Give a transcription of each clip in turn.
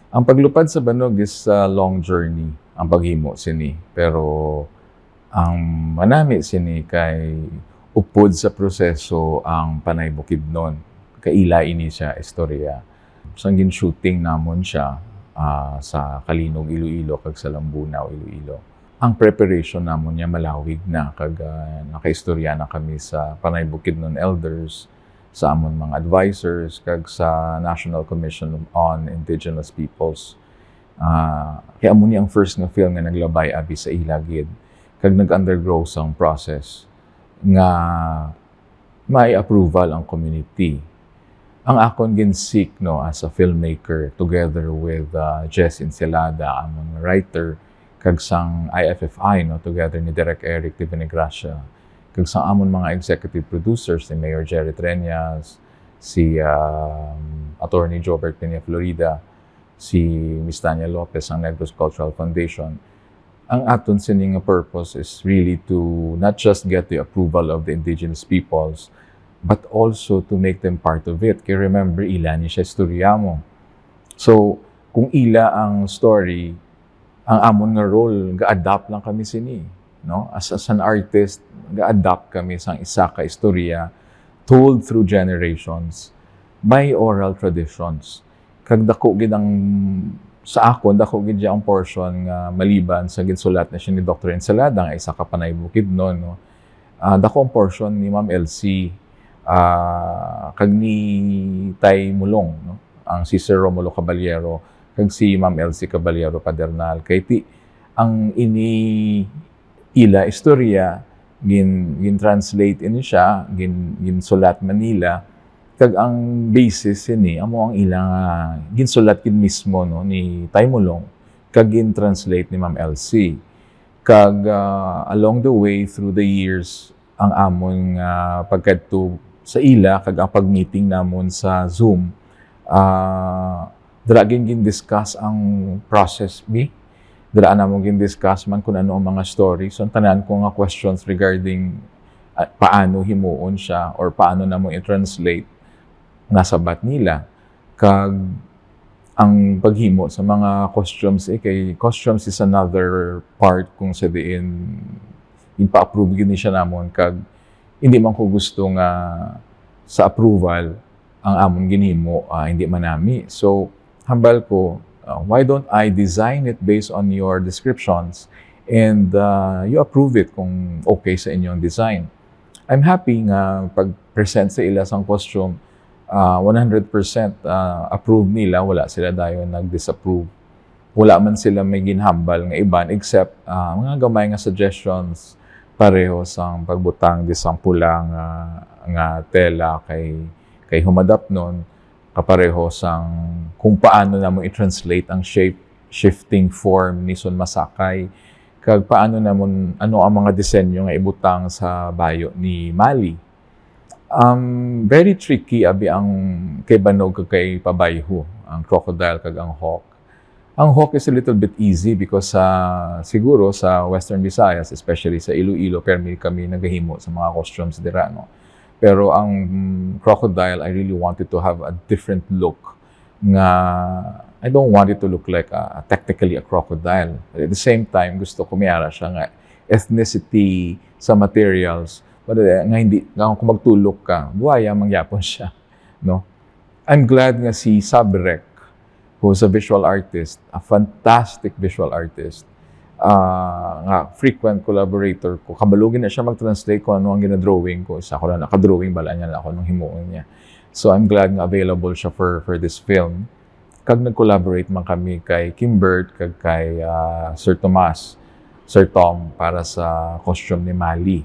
Ang paglupad sa banog is a long journey, ang paghimo sini. Pero ang manami sini kay upod sa proseso ang panay bukidnon. Kaila ini siya istorya. Sang gin-shooting namon siya sa Kalinog, Iloilo, kag sa Lambunaw, Iloilo. Ang preparation namon niya malawig na kag nakaistorya na kami sa panay bukidnon elders, sa amon mga advisors, kag sa National Commission on Indigenous Peoples. Kaya amo ni ang first nga film nga naglabay abi sa ilagid kag nag-undergo sang process nga may approval ang community. Ang akon gin-seek no as a filmmaker together with Jess Encelada, among writer, kag sang IFFI no together ni Direk Eric de Benegracia, kag sang amon mga executive producers ni Mayor Jerry Treñas, si Attorney Jobert Peña Florida, si Miss Tanya Lopez ang Negros Cultural Foundation. Ang aton sining purpose is really to not just get the approval of the indigenous peoples, but also to make them part of it. Kaya remember, ila ni siya istorya mo. So, kung ila ang story, ang amon nga role, ga-adapt lang kami sini. No? As an artist, ga-adapt kami sa isa ka istorya told through generations by oral traditions. Kag dako gid ang sa akon, dako gid ang portion nga maliban sa ginsulat na siya ni Dr. Encelada nga isa ka panay bukidnon, no. Dako ang portion ni Ma'am Elsie kag ni Tay Mulong, no. Ang si Sir Romulo Caballero kag si Ma'am Elsie Caballero Padernal. Kay ti ang ini ila istorya gin-translate ini siya, ginsulat Manila, kag ang basis ini amo ang ilang ginsulat gid mismo no ni Tay Mulong kag gin-translate ni Ma'am Elsie. Kag along the way through the years ang amon pagkadto sa ila kag ang pag-meeting namon sa Zoom, dira gin-discuss ang process bi. Dira namon gin-discuss man kung ano ang mga stories. So tanan ko nga questions regarding paano himuon siya or paano namon i-translate nasabat nila. Kag ang paghimo sa mga costumes kay costumes is another part kung sa diin ipa-approve gid ni siya namon kag hindi man ko gusto nga sa approval ang amon ginhimo hindi man nami. So hambal ko, why don't I design it based on your descriptions and you approve it kung okay sa inyong design. I'm happy nga pag-present sa ila sang costume 100% approve nila, wala sila dayon nag-disapprove. Wala man sila may ginhambal nga iban except mga gamay nga suggestions pareho sang pagbutang di sang pulang nga tela kay humadap nun, kapareho sang kung paano namon i-translate ang shape shifting form ni Son Masakay, kag paano namon ano ang mga disenyo nga ibutang sa bayo ni Mali. Very tricky abi ang kay banog kag kay pabayho, ang crocodile kag ang hawk. Ang hawk is a little bit easy because siguro sa Western Visayas, especially sa Iloilo, permi kami nagahimo sa mga costumes dira, no. Pero ang crocodile, I really wanted to have a different look nga I don't want it to look like technically a crocodile. But at the same time, gusto ko mayara siya nga ethnicity sa materials. But nga hindi, nga kung magtulok ka, buhaya mangyapon siya, no? I'm glad nga si Sabrek, who's a visual artist, a fantastic visual artist, nga frequent collaborator ko. Kabalugin na siya mag-translate kung ano ang ginadrawing ko. Isa ko na nakadrawing bala niya na ako nung himuon niya. So I'm glad nga available siya for this film. Kag nag-collaborate man kami kay Kimbert, kag kay Sir Tom para sa costume ni Mali.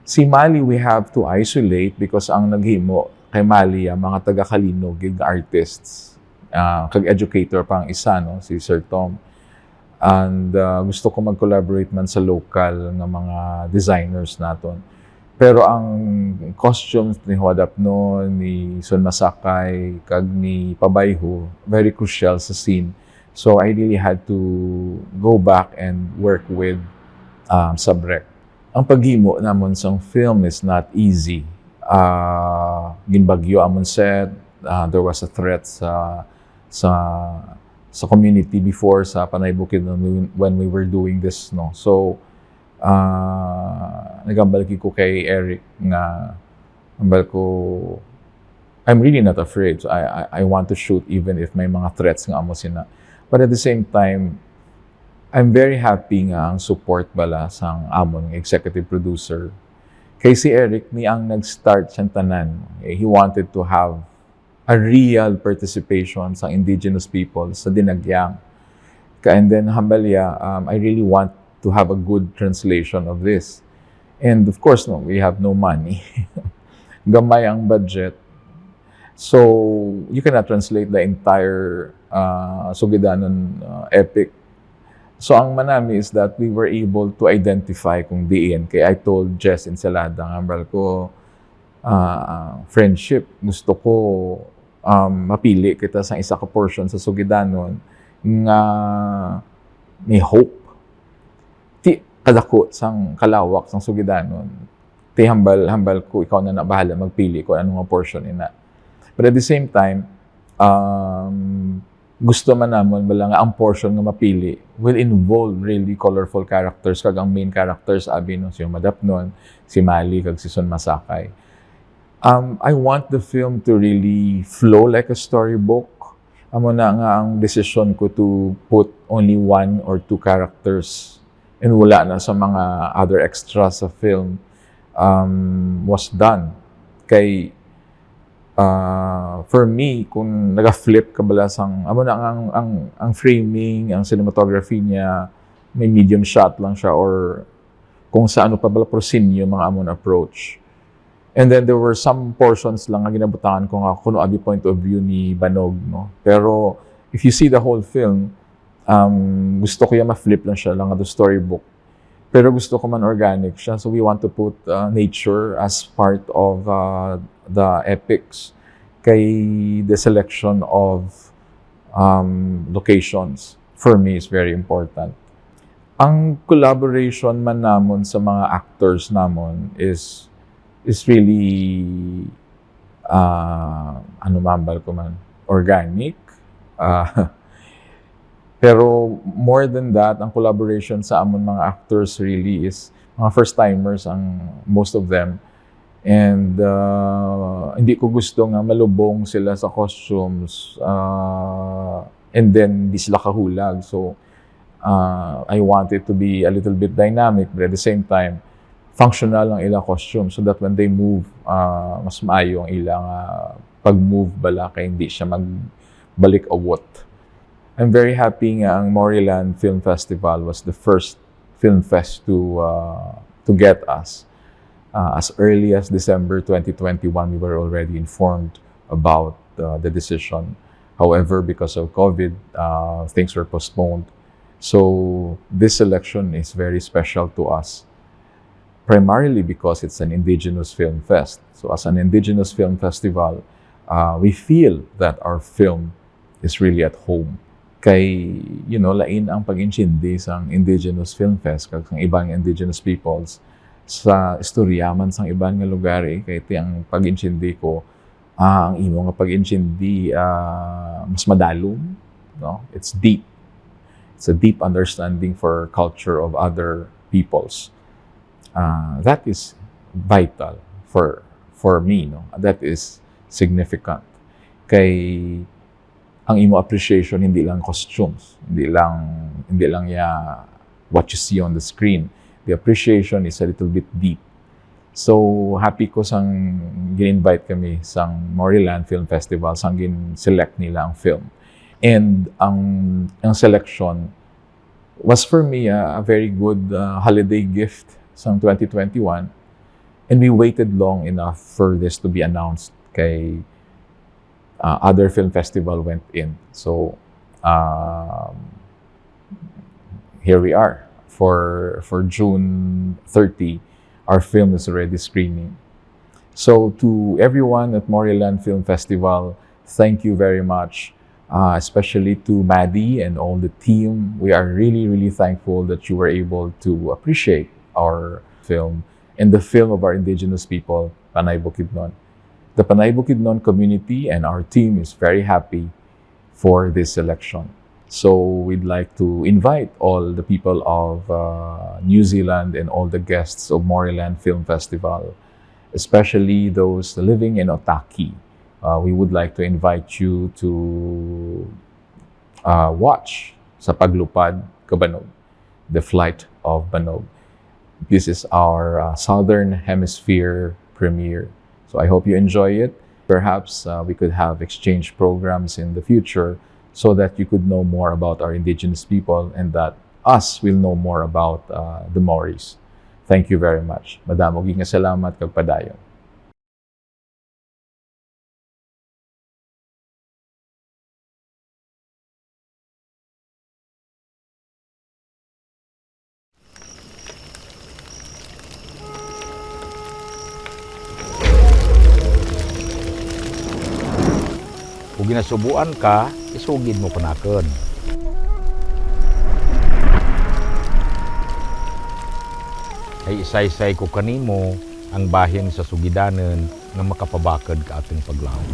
Si Mali, we have to isolate because ang naghimo kay Mali, mga taga-Kalinog, artists, kag educator pa ang isa, no? Si Sir Tom. And gusto ko mag-collaborate man sa local ng mga designers naton. Pero ang costumes ni Huadap no, ni Son Masakay, kag ni Pabayho, very crucial sa scene. So I really had to go back and work with Sabrek. Ang paghimo namon sang film is not easy. Ginbagyo amon set, there was a threat sa sa community before sa Panay Bukidnon when we were doing this, no. So nagambal ko kay Eric nga ambal ko I'm really not afraid. So I want to shoot even if may mga threats nga amo sina. But at the same time, I'm very happy nga ang support bala sang amon ng executive producer. Kay si Eric ni ang nag-start siyang tanan. He wanted to have a real participation sa indigenous people sa Dinagyang. And then hambalya, I really want to have a good translation of this. And of course, no, we have no money. Gamay ang budget. So, you cannot translate the entire Sugidanon epic. So, ang manami is that we were able to identify kung diin. Kaya I told Jess Encelada, ngambal ko, friendship, gusto ko mapili kita sa isa ka portion sa Sugidanon nga may hope. Ti kadako sang kalawak sang Sugidanon. Ti hambal ko, ikaw na bahala magpili kung anong portion ina. But at the same time, gusto man namon bala nga ang portion nga mapili will involve really colorful characters kag ang main characters abi no si Madapnon, si Mali kag si Son Masakay. I want the film to really flow like a storybook. Amo na nga ang decision ko to put only 1 or 2 characters and wala na sa mga other extras sa film was done. Kay for me, kung naga-flip ka bala sang, amo na ang framing, ang cinematography niya, may medium shot lang siya or kung sa ano pa bala prosinyo mga amon approach. And then there were some portions lang nga ginabutangan ko nga kuno abi point of view ni Banog, no. Pero if you see the whole film, gusto ko ya ma-flip lang siya lang the storybook. Pero gusto ko man organic siya, so we want to put nature as part of the epics. Kay the selection of locations for me is very important. Ang collaboration man namon sa mga actors namon is really ano mambal ko man organic. Pero more than that, ang collaboration sa amon mga actors really is mga first-timers ang most of them. And hindi ko gusto nga malubong sila sa costumes and then di sila kahulag. So I want it to be a little bit dynamic but at the same time functional ang ilang costume so that when they move mas maayo ang ilang pag-move bala kay hindi siya magbalik awot. I'm very happy nga ang Moriland Film Festival was the first film fest to get us. As early as December 2021, we were already informed about the decision. However, because of COVID, things were postponed. So this selection is very special to us, primarily because it's an Indigenous Film Fest. So as an Indigenous Film Festival, we feel that our film is really at home. Kay, you know, lain ang pag-intindi sa Indigenous Film Fest kag sang ibang Indigenous peoples sa istoryaman sang ibang nga lugar kay ti ang pag-intindi ko ang imo nga pag-intindi mas madalom, no? It's deep. It's a deep understanding for culture of other peoples. That is vital for me, no? That is significant. Kay ang imo appreciation hindi lang costumes, hindi lang ya what you see on the screen. The appreciation is a little bit deep. So happy ko sang gin-invite kami sang Moriland Film Festival sang gin-select nila ang film. And ang selection was for me a very good holiday gift sang 2021. And we waited long enough for this to be announced kay other film festival went in. So here we are for June 30. Our film is already screening. So to everyone at Moriland Film Festival, thank you very much, especially to Maddie and all the team. We are really, really thankful that you were able to appreciate our film and the film of our Indigenous people, Panay Bukidnon. The Panay Bukidnon community and our team is very happy for this selection. So we'd like to invite all the people of New Zealand and all the guests of Moreland Film Festival, especially those living in Otaki. We would like to invite you to watch sa Paglupad, Kabanog, The Flight of Banog. This is our Southern Hemisphere premiere. So I hope you enjoy it. Perhaps we could have exchange programs in the future so that you could know more about our indigenous people and that us will know more about the Maoris. Thank you very much. Madamo nga salamat kag padayon. Kung ginasubuan ka, isugid mo panakon. Ay isay-say ko kanimo ang bahin sa sugidanen nga makapabakad ka ating paglaom.